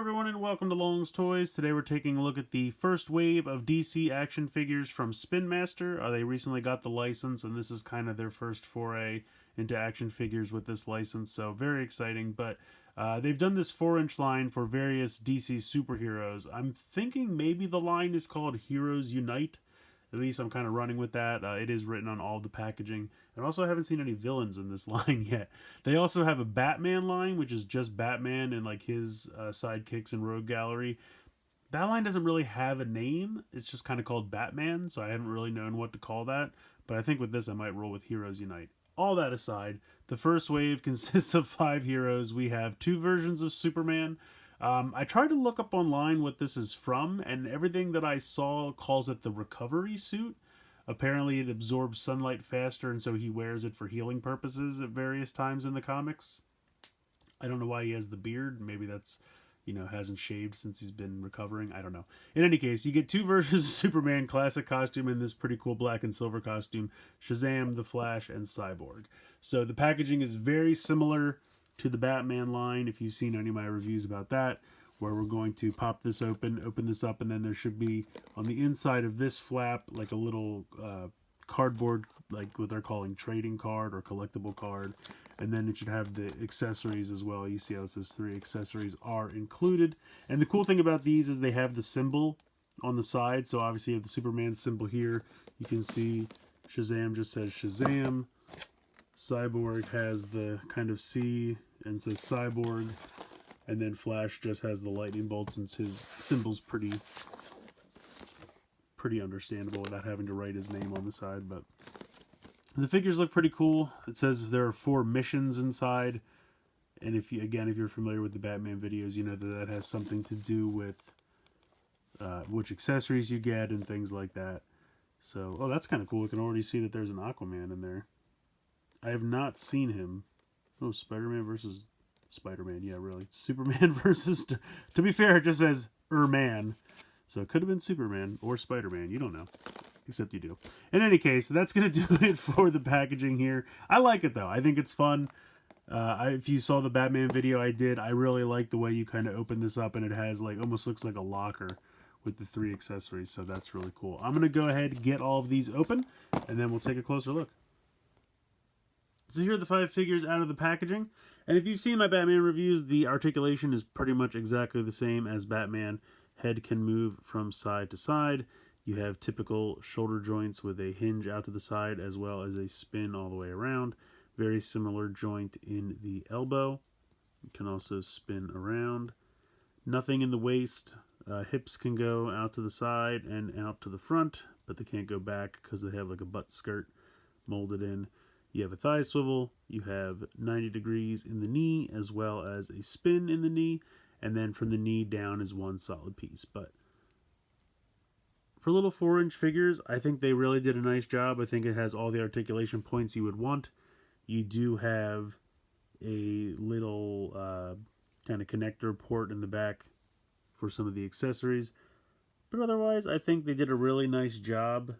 everyone and welcome to Long's Toys. Today we're taking a look at the first wave of DC action figures from Spin Master. They recently got the license and this is kind of their first foray into action figures with this license, so very exciting. But they've done this 4-inch line for various DC superheroes. I'm thinking maybe the line is called Heroes Unite. At least I'm kind of running with that. It is written on all the packaging. And also I haven't seen any villains in this line yet. They also have a Batman line, which is just Batman and like his sidekicks and Rogue Gallery. That line doesn't really have a name. It's just kind of called Batman, so I haven't really known what to call that. But I think with this I might roll with Heroes Unite. All that aside, the first wave consists of 5 heroes. We have 2 versions of Superman. I tried to look up online what this is from, and everything that I saw calls it the recovery suit. Apparently it absorbs sunlight faster, and so he wears it for healing purposes at various times in the comics. I don't know why he has the beard. Maybe that's, hasn't shaved since he's been recovering. I don't know. In any case, you get 2 versions of Superman, classic costume, and this pretty cool black and silver costume, Shazam, the Flash, and Cyborg. So the packaging is very similar to the Batman line, if you've seen any of my reviews about that, where we're going to pop this open this up, and then there should be on the inside of this flap like a little cardboard, like what they're calling trading card or collectible card, and then it should have the accessories as well. You see how it says 3 accessories are included, and the cool thing about these is they have the symbol on the side. So obviously you have the Superman symbol here. You can see Shazam just says Shazam. Cyborg has the kind of C and says Cyborg, and then Flash just has the lightning bolts, and his symbol's pretty understandable without having to write his name on the side. But the figures look pretty cool. It says there are 4 missions inside, and if you're familiar with the Batman videos, you know that has something to do with which accessories you get and things like that. So, oh, that's kind of cool. We can already see that there's an Aquaman in there. I have not seen him. Oh, Spider-Man versus Spider-Man. Yeah, really. Superman versus... To be fair, it just says Man. So it could have been Superman or Spider-Man. You don't know. Except you do. In any case, that's going to do it for the packaging here. I like it, though. I think it's fun. If you saw the Batman video I did, I really like the way you kind of open this up, and it has like almost looks like a locker with the 3 accessories. So that's really cool. I'm going to go ahead and get all of these open, and then we'll take a closer look. So here are the 5 figures out of the packaging. And if you've seen my Batman reviews, the articulation is pretty much exactly the same as Batman. Head can move from side to side. You have typical shoulder joints with a hinge out to the side as well as a spin all the way around. Very similar joint in the elbow. You can also spin around. Nothing in the waist. Hips can go out to the side and out to the front, but they can't go back because they have like a butt skirt molded in. You have a thigh swivel, you have 90 degrees in the knee, as well as a spin in the knee, and then from the knee down is one solid piece. But for little 4-inch figures, I think they really did a nice job. I think it has all the articulation points you would want. You do have a little kind of connector port in the back for some of the accessories. But otherwise, I think they did a really nice job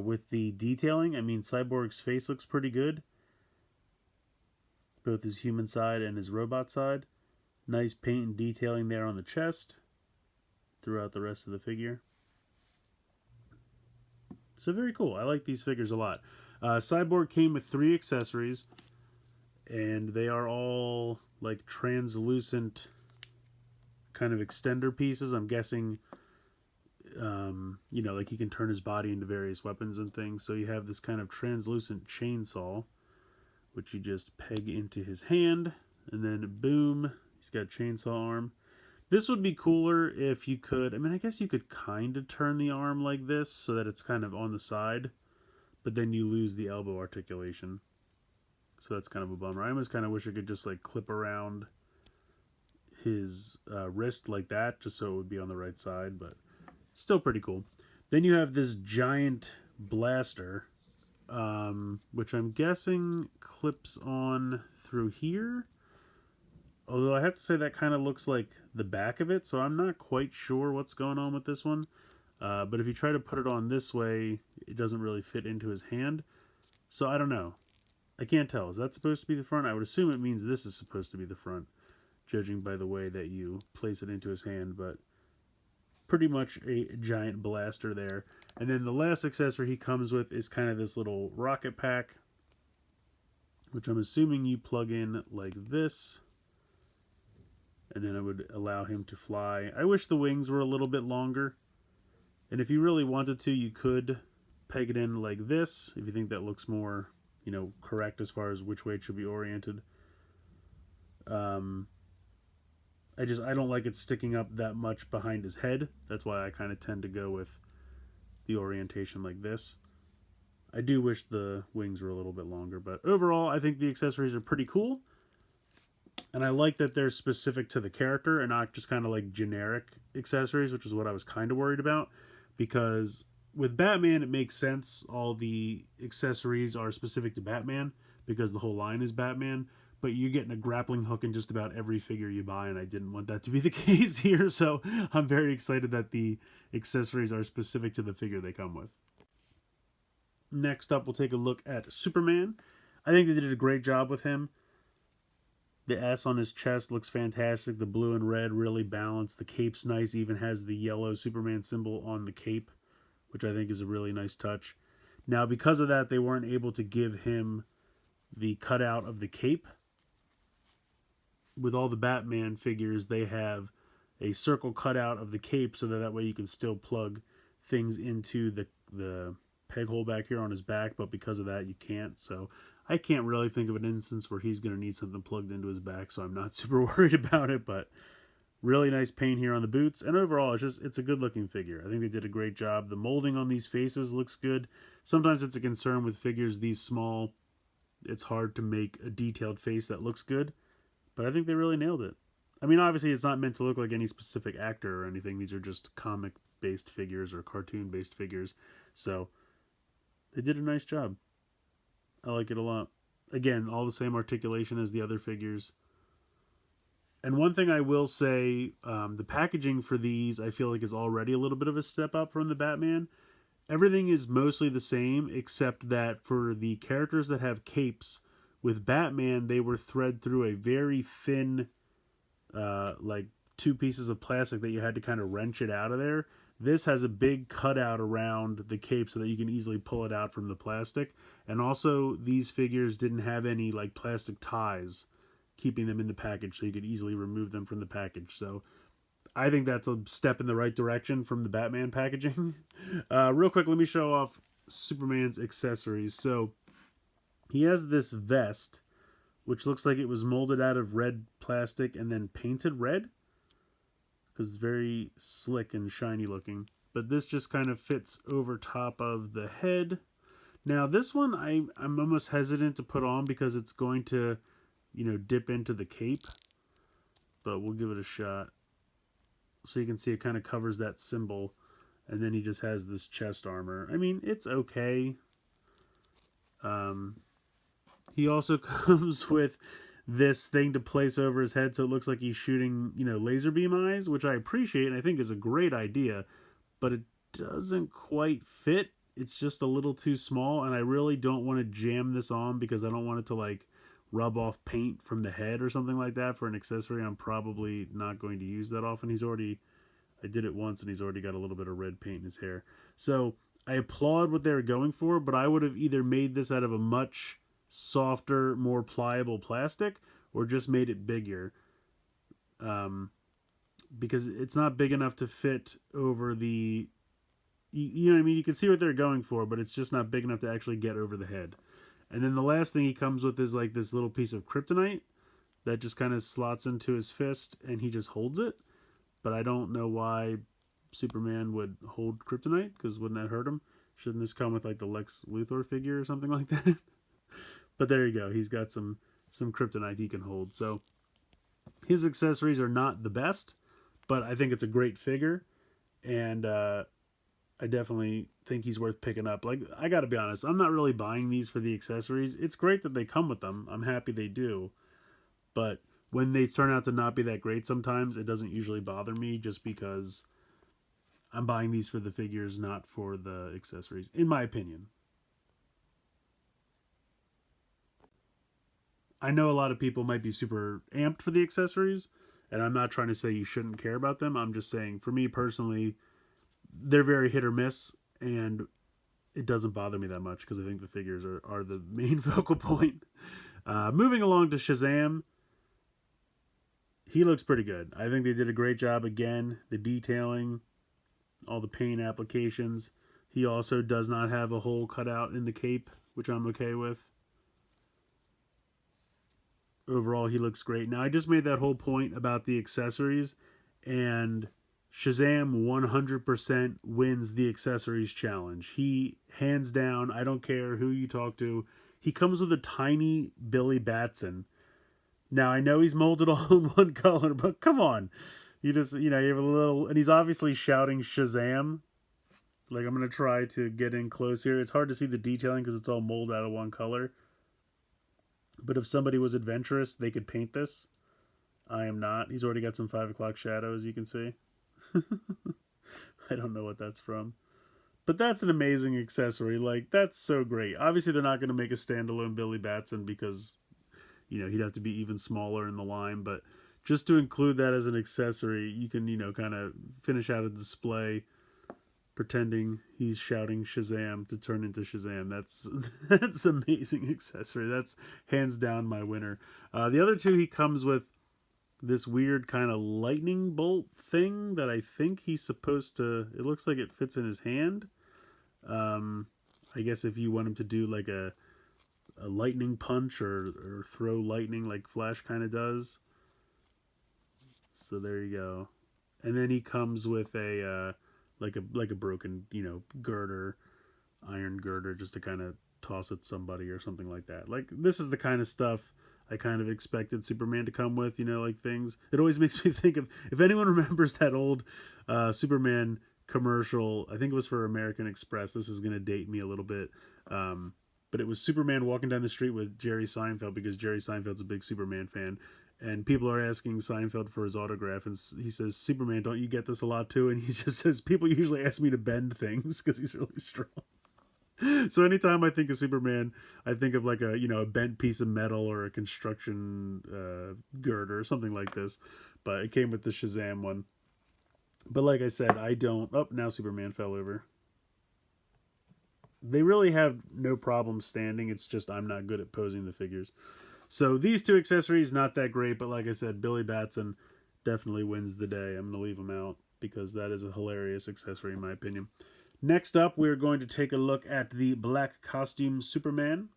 with the detailing. I mean, Cyborg's face looks pretty good, both his human side and his robot side. Nice paint and detailing there on the chest throughout the rest of the figure. So very cool. I like these figures a lot. Cyborg came with 3 accessories, and they are all like translucent kind of extender pieces. I'm guessing like he can turn his body into various weapons and things. So you have this kind of translucent chainsaw, which you just peg into his hand, and then boom, he's got a chainsaw arm. This would be cooler if you could, I guess you could kind of turn the arm like this so that it's kind of on the side, but then you lose the elbow articulation. So that's kind of a bummer. I almost kind of wish I could just like clip around his wrist like that, just so it would be on the right side, but still pretty cool. Then you have this giant blaster, which I'm guessing clips on through here. Although I have to say that kind of looks like the back of it, so I'm not quite sure what's going on with this one. But if you try to put it on this way, it doesn't really fit into his hand. So I don't know. I can't tell. Is that supposed to be the front? I would assume it means this is supposed to be the front. judging by the way that you place it into his hand, but pretty much a giant blaster there. And then the last accessory he comes with is kind of this little rocket pack, which I'm assuming you plug in like this, and then it would allow him to fly. I wish the wings were a little bit longer, and if you really wanted to, you could peg it in like this, if you think that looks more, you know, correct as far as which way it should be oriented. I don't like it sticking up that much behind his head. That's why I kind of tend to go with the orientation like this. I do wish the wings were a little bit longer, but overall, I think the accessories are pretty cool. And I like that they're specific to the character and not just kind of like generic accessories, which is what I was kind of worried about. Because with Batman, it makes sense. All the accessories are specific to Batman because the whole line is Batman. But you're getting a grappling hook in just about every figure you buy, and I didn't want that to be the case here. So I'm very excited that the accessories are specific to the figure they come with. Next up, we'll take a look at Superman. I think they did a great job with him. The S on his chest looks fantastic. The blue and red really balanced. The cape's nice. Even has the yellow Superman symbol on the cape, which I think is a really nice touch. Now, because of that, they weren't able to give him the cutout of the cape. With all the Batman figures, they have a circle cutout of the cape so that way you can still plug things into the peg hole back here on his back, but because of that, you can't. So I can't really think of an instance where he's going to need something plugged into his back, so I'm not super worried about it, but really nice paint here on the boots, and overall, it's a good-looking figure. I think they did a great job. The molding on these faces looks good. Sometimes it's a concern with figures these small. It's hard to make a detailed face that looks good, but I think they really nailed it. I mean, obviously, it's not meant to look like any specific actor or anything. These are just comic-based figures or cartoon-based figures, so they did a nice job. I like it a lot. Again, all the same articulation as the other figures. And one thing I will say, the packaging for these I feel like is already a little bit of a step up from the Batman. Everything is mostly the same except that for the characters that have capes, with Batman they were thread through a very thin, like 2 pieces of plastic that you had to kind of wrench it out of there. This has a big cutout around the cape so that you can easily pull it out from the plastic. And also, these figures didn't have any like plastic ties keeping them in the package, so you could easily remove them from the package. So I think that's a step in the right direction from the Batman packaging. Real quick, let me show off Superman's accessories. So he has this vest, which looks like it was molded out of red plastic and then painted red, because it's very slick and shiny looking. But this just kind of fits over top of the head. Now this one I'm almost hesitant to put on because it's going to, you know, dip into the cape. But we'll give it a shot. So you can see it kind of covers that symbol. And then he just has this chest armor. I mean, it's okay. He also comes with this thing to place over his head so it looks like he's shooting, you know, laser beam eyes, which I appreciate and I think is a great idea, but it doesn't quite fit. It's just a little too small, and I really don't want to jam this on because I don't want it to like rub off paint from the head or something like that for an accessory. I'm probably not going to use that often. I did it once and he's already got a little bit of red paint in his hair. So I applaud what they were going for, but I would have either made this out of a much softer, more pliable plastic, or just made it bigger, because it's not big enough to fit over the, you know what I mean? You can see what they're going for, but it's just not big enough to actually get over the head. And then the last thing he comes with is like this little piece of kryptonite that just kind of slots into his fist, and he just holds it. But I don't know why Superman would hold kryptonite, because wouldn't that hurt him? Shouldn't this come with like the Lex Luthor figure or something like that? But there you go. He's got some kryptonite he can hold. So his accessories are not the best, but I think it's a great figure, and I definitely think he's worth picking up. Like, I got to be honest, I'm not really buying these for the accessories. It's great that they come with them. I'm happy they do. But when they turn out to not be that great sometimes, it doesn't usually bother me, just because I'm buying these for the figures, not for the accessories, in my opinion. I know a lot of people might be super amped for the accessories, and I'm not trying to say you shouldn't care about them. I'm just saying, for me personally, they're very hit or miss, and it doesn't bother me that much because I think the figures are the main focal point. Moving along to Shazam, he looks pretty good. I think they did a great job again. The detailing, all the paint applications. He also does not have a hole cut out in the cape, which I'm okay with. Overall, he looks great. Now, I just made that whole point about the accessories, and Shazam 100% wins the accessories challenge. He, hands down, I don't care who you talk to, he comes with a tiny Billy Batson. Now, I know he's molded all in one color, but come on. You just, you have a little, and he's obviously shouting Shazam. Like, I'm going to try to get in close here. It's hard to see the detailing because it's all molded out of one color. But if somebody was adventurous, they could paint this. I am not. He's already got some 5 o'clock shadows, you can see. I don't know what that's from. But that's an amazing accessory. Like, that's so great. Obviously, they're not going to make a standalone Billy Batson because, he'd have to be even smaller in the line. But just to include that as an accessory, you can, kind of finish out a display pretending he's shouting Shazam to turn into Shazam. That's amazing accessory. That's hands down my winner. The other two, he comes with this weird kind of lightning bolt thing that I think he's supposed to, it looks like it fits in his hand. I guess if you want him to do like a lightning punch or throw lightning like Flash kind of does. So there you go. And then he comes with a like a broken, girder, iron girder, just to kind of toss at somebody or something like that. Like, this is the kind of stuff I kind of expected Superman to come with, like things. It always makes me think of, if anyone remembers that old Superman commercial, I think it was for American Express. This is going to date me a little bit. But it was Superman walking down the street with Jerry Seinfeld, because Jerry Seinfeld's a big Superman fan. And people are asking Seinfeld for his autograph, and he says, "Superman, don't you get this a lot too?" And he just says, "People usually ask me to bend things because he's really strong." So anytime I think of Superman, I think of like a bent piece of metal or a construction girder or something like this. But it came with the Shazam one. But like I said, I don't. Oh, now Superman fell over. They really have no problem standing. It's just I'm not good at posing the figures. So these two accessories, not that great, but like I said, Billy Batson definitely wins the day. I'm going to leave him out because that is a hilarious accessory in my opinion. Next up, we're going to take a look at the black costume Superman.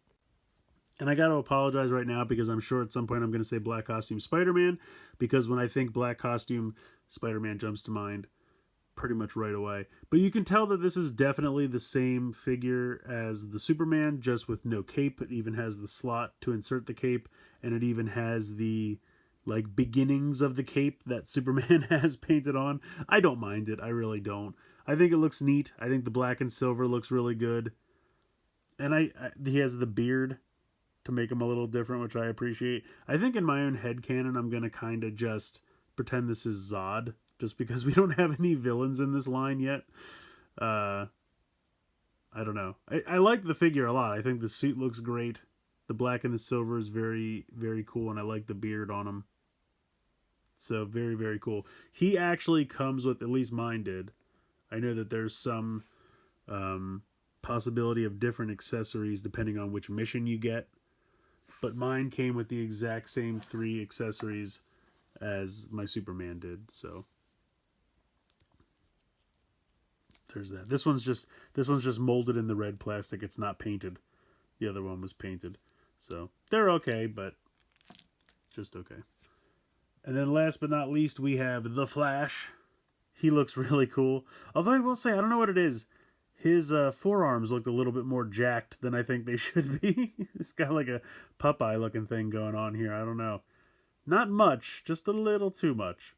And I got to apologize right now because I'm sure at some point I'm going to say black costume Spider-Man, because when I think black costume, Spider-Man jumps to mind pretty much right away. But you can tell that this is definitely the same figure as the Superman, just with no cape. It even has the slot to insert the cape, and it even has the beginnings of the cape that Superman has painted on. I don't mind it. I really don't. I think it looks neat. I think the black and silver looks really good. And he has the beard to make him a little different, which I appreciate. I think in my own headcanon, I'm going to kind of just pretend this is Zod, just because we don't have any villains in this line yet. I don't know. I like the figure a lot. I think the suit looks great. The black and the silver is very, very cool, and I like the beard on him. So very, very cool. He actually comes with, at least mine did. I know that there's some possibility of different accessories depending on which mission you get. But mine came with the exact same 3 accessories as my Superman did, so there's that. This one's just molded in the red plastic. It's not painted. The other one was painted. So they're okay, but just okay. And then last but not least, we have the Flash. He looks really cool. Although I will say, I don't know what it is. His forearms look a little bit more jacked than I think they should be. It's got like a Popeye looking thing going on here. I don't know. Not much, just a little too much.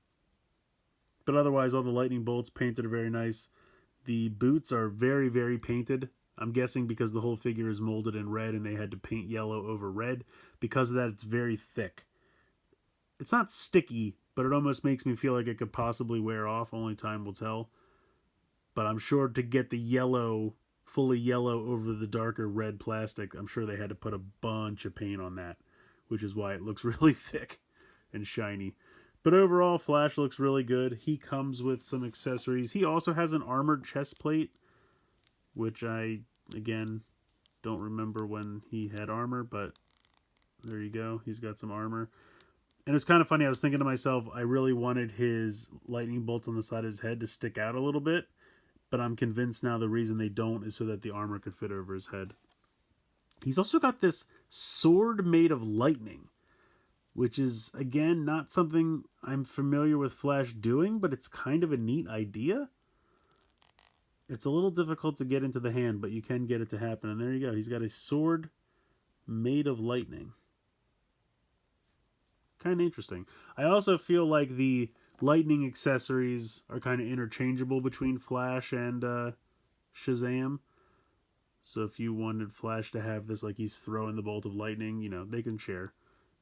But otherwise, all the lightning bolts painted are very nice. The boots are very, very painted. I'm guessing because the whole figure is molded in red and they had to paint yellow over red. Because of that, it's very thick. It's not sticky, but it almost makes me feel like it could possibly wear off. Only time will tell. But I'm sure to get the yellow, fully yellow over the darker red plastic, I'm sure they had to put a bunch of paint on that, which is why it looks really thick and shiny. But overall, Flash looks really good. He comes with some accessories. He also has an armored chest plate, which I, again, don't remember when he had armor, but there you go. He's got some armor. And it's kind of funny. I was thinking to myself, I really wanted his lightning bolts on the side of his head to stick out a little bit, but I'm convinced now the reason they don't is so that the armor could fit over his head. He's also got this sword made of lightning, which is, again, not something I'm familiar with Flash doing, but it's kind of a neat idea. It's a little difficult to get into the hand, but you can get it to happen. And there you go. He's got a sword made of lightning. Kind of interesting. I also feel like the lightning accessories are kind of interchangeable between Flash and Shazam. So if you wanted Flash to have this, like he's throwing the bolt of lightning, you know, they can share.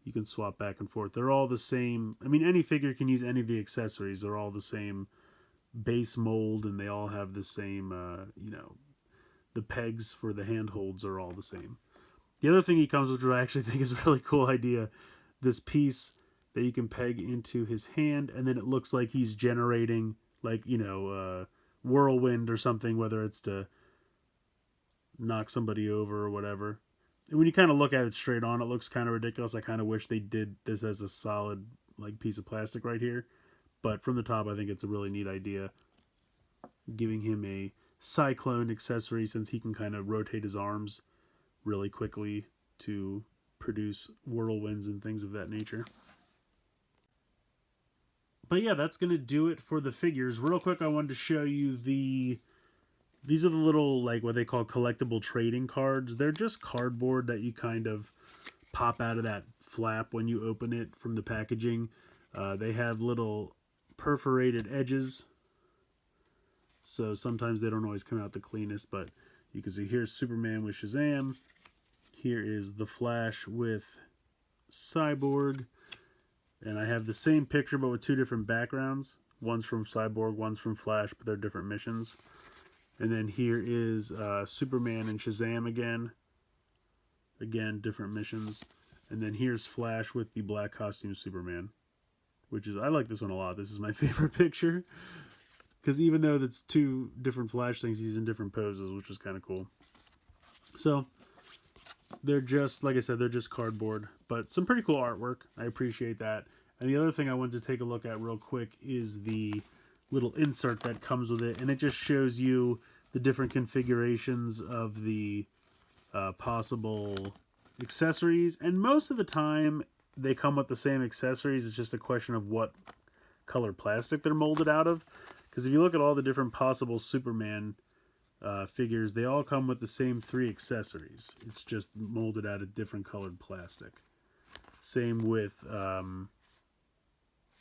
You can swap back and forth. They're all the same. I mean, any figure can use any of the accessories. They're all the same base mold, and they all have the same, you know, the pegs for the handholds are all the same. The other thing he comes with, which I actually think is a really cool idea, this piece that you can peg into his hand, and then it looks like he's generating, like, you know, whirlwind or something, whether it's to knock somebody over or whatever. And when you kind of look at it straight on, it looks kind of ridiculous. I kind of wish they did this as a solid, like, piece of plastic right here. But from the top, I think it's a really neat idea. Giving him a cyclone accessory, since he can kind of rotate his arms really quickly to produce whirlwinds and things of that nature. But yeah, that's going to do it for the figures. Real quick, I wanted to show you these are the little, like, what they call collectible trading cards. They're just cardboard that you kind of pop out of that flap when you open it from the packaging. They have little perforated edges, so sometimes they don't always come out the cleanest, but you can see here's Superman with Shazam. Here is the Flash with Cyborg. And I have the same picture but with two different backgrounds. One's from Cyborg, one's from Flash, but they're different missions. And then here is Superman and Shazam again. Again, different missions. And then here's Flash with the black costume Superman. Which is, I like this one a lot. This is my favorite picture. Because even though that's two different Flash things, he's in different poses, which is kind of cool. So, they're just, like I said, they're just cardboard. But some pretty cool artwork. I appreciate that. And the other thing I wanted to take a look at real quick is the little insert that comes with it. And it just shows you the different configurations of the possible accessories. And most of the time, they come with the same accessories. It's just a question of what color plastic they're molded out of. Because if you look at all the different possible Superman figures, they all come with the same 3 accessories. It's just molded out of different colored plastic. Same with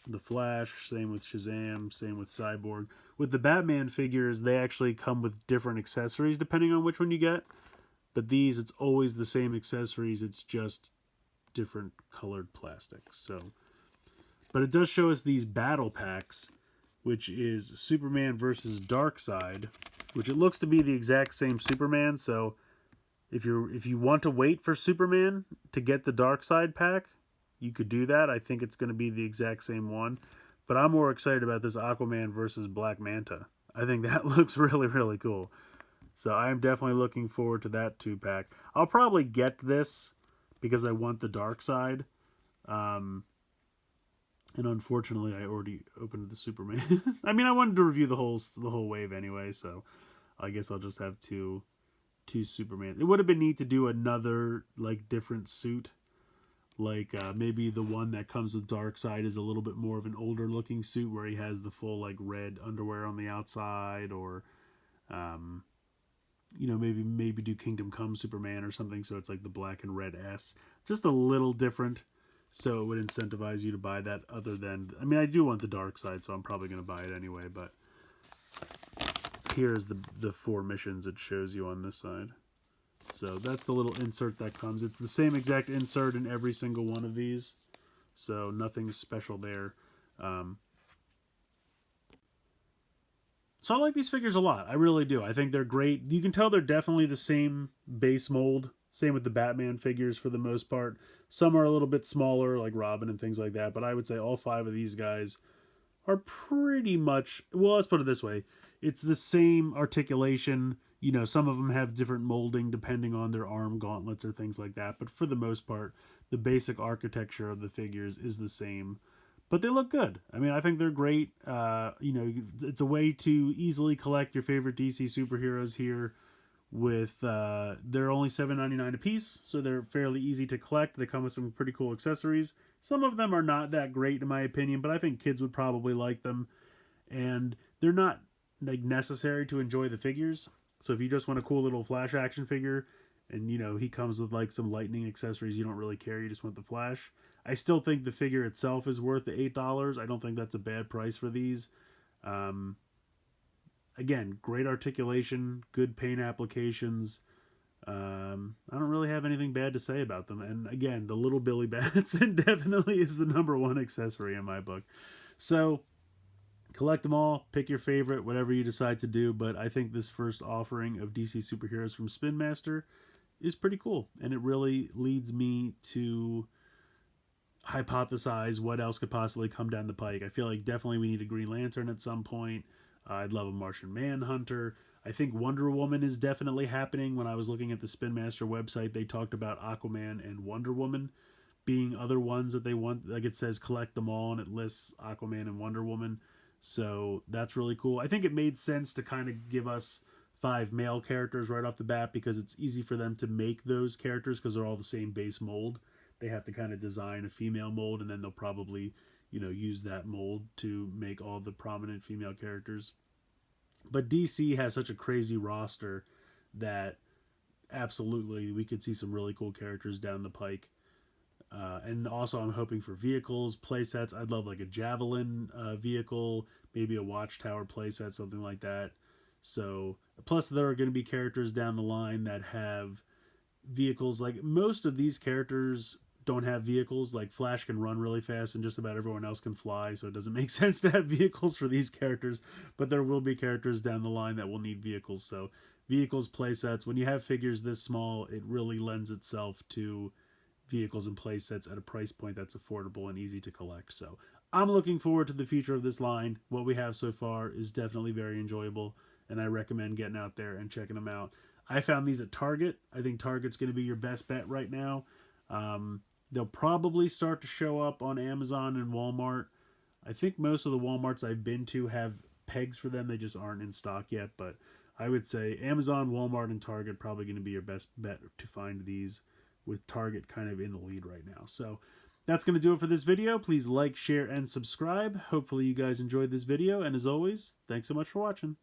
the Flash, same with Shazam, same with Cyborg. With the Batman figures, they actually come with different accessories depending on which one you get. But these, it's always the same accessories. It's just different colored plastic. So, but it does show us these battle packs, which is Superman versus Darkseid, which it looks to be the exact same Superman. So if you want to wait for Superman to get the Darkseid pack, you could do that. I think it's going to be the exact same one. But I'm more excited about this Aquaman versus Black Manta. I think that looks really, really cool. So I am definitely looking forward to that 2-pack. I'll probably get this because I want the Darkseid. And unfortunately, I already opened the Superman. I mean, I wanted to review the whole wave anyway, so I guess I'll just have two Superman. It would have been neat to do another, like, different suit. Like, maybe the one that comes with Darkseid is a little bit more of an older looking suit where he has the full, like, red underwear on the outside, or, you know, maybe do Kingdom Come Superman or something, so it's like the black and red S. Just a little different, so it would incentivize you to buy that other than, I mean, I do want the Darkseid, so I'm probably going to buy it anyway, but here's the 4 missions it shows you on this side. So that's the little insert that comes. It's the same exact insert in every single one of these. So nothing special there. So I like these figures a lot. I really do. I think they're great. You can tell they're definitely the same base mold. Same with the Batman figures for the most part. Some are a little bit smaller, like Robin and things like that, but I would say all 5 of these guys are pretty much, well, let's put it this way. It's the same articulation. You know, some of them have different molding depending on their arm gauntlets or things like that, but for the most part, the basic architecture of the figures is the same. But they look good. I mean, I think they're great. You know, it's a way to easily collect your favorite DC superheroes here. With they're only $7.99 a piece, so they're fairly easy to collect. They come with some pretty cool accessories. Some of them are not that great in my opinion, but I think kids would probably like them, and they're not like necessary to enjoy the figures. So if you just want a cool little Flash action figure, and you know he comes with like some lightning accessories, you don't really care, you just want the Flash. I still think the figure itself is worth the $8. I don't think that's a bad price for these. Um, Again, great articulation, good paint applications. I don't really have anything bad to say about them. And again, the little Billy Batson definitely is the #1 accessory in my book. So collect them all, pick your favorite, whatever you decide to do. But I think this first offering of DC superheroes from Spin Master is pretty cool, and it really leads me to hypothesize what else could possibly come down the pike. I feel like definitely we need a Green Lantern at some point. I'd love a Martian Manhunter. I think Wonder Woman is definitely happening. When I was looking at the Spin Master website, they talked about Aquaman and Wonder Woman being other ones that they want. Like it says collect them all, and it lists Aquaman and Wonder Woman. So that's really cool. I think it made sense to kind of give us 5 male characters right off the bat because it's easy for them to make those characters because they're all the same base mold. They have to kind of design a female mold, and then they'll probably, you know, use that mold to make all the prominent female characters. But DC has such a crazy roster that absolutely we could see some really cool characters down the pike. And also, I'm hoping for vehicles, playsets. I'd love like a Javelin vehicle, maybe a Watchtower playset, something like that. So, plus there are going to be characters down the line that have vehicles. Like most of these characters don't have vehicles. Like Flash can run really fast and just about everyone else can fly, so it doesn't make sense to have vehicles for these characters. But there will be characters down the line that will need vehicles. So vehicles, playsets. When you have figures this small, it really lends itself to vehicles and playsets at a price point that's affordable and easy to collect. So I'm looking forward to the future of this line. What we have so far is definitely very enjoyable, and I recommend getting out there and checking them out. I found these at Target. I think Target's going to be your best bet right now. They'll probably start to show up on Amazon and Walmart. I think most of the Walmarts I've been to have pegs for them. They just aren't in stock yet. But I would say Amazon, Walmart, and Target probably going to be your best bet to find these, with Target kind of in the lead right now. So that's going to do it for this video. Please like, share, and subscribe. Hopefully you guys enjoyed this video. And as always, thanks so much for watching.